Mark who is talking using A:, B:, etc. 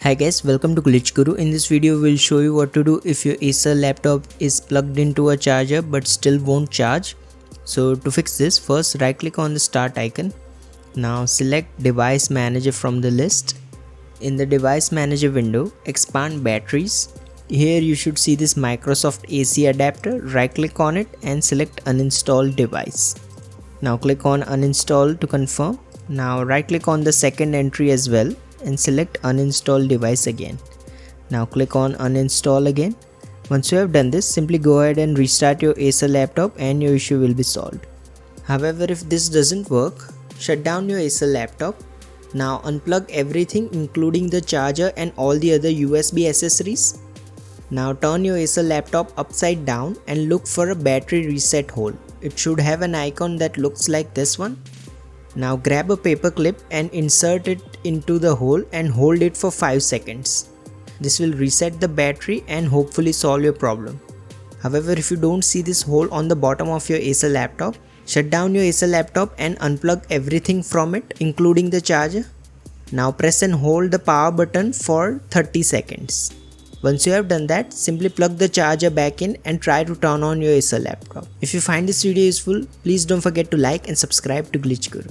A: Hi guys, welcome to Glitch Guru. In this video we'll show you what to do if your Acer laptop is plugged into a charger but still won't charge. So to fix this, first right click on the start icon. Now select device manager from the list. In the device manager window, expand batteries. Here you should see this Microsoft AC adapter. Right click on it and select uninstall device. Now click on uninstall to confirm. Now right click on the second entry as well and select uninstall device again. Now click on uninstall again. Once you have done this, simply go ahead and restart your Acer laptop and your issue will be solved. However, if this doesn't work, shut down your Acer laptop. Now unplug everything including the charger and all the other USB accessories. Now turn your Acer laptop upside down and look for a battery reset hole. It should have an icon that looks like this one. Now grab a paper clip and insert it into the hole and hold it for 5 seconds. This will reset the battery and hopefully solve your problem. However, if you don't see this hole on the bottom of your Acer laptop, shut down your Acer laptop and unplug everything from it, including the charger. Now press and hold the power button for 30 seconds. Once you have done that, simply plug the charger back in and try to turn on your Acer laptop. If you find this video useful, please don't forget to like and subscribe to Glitch Guru.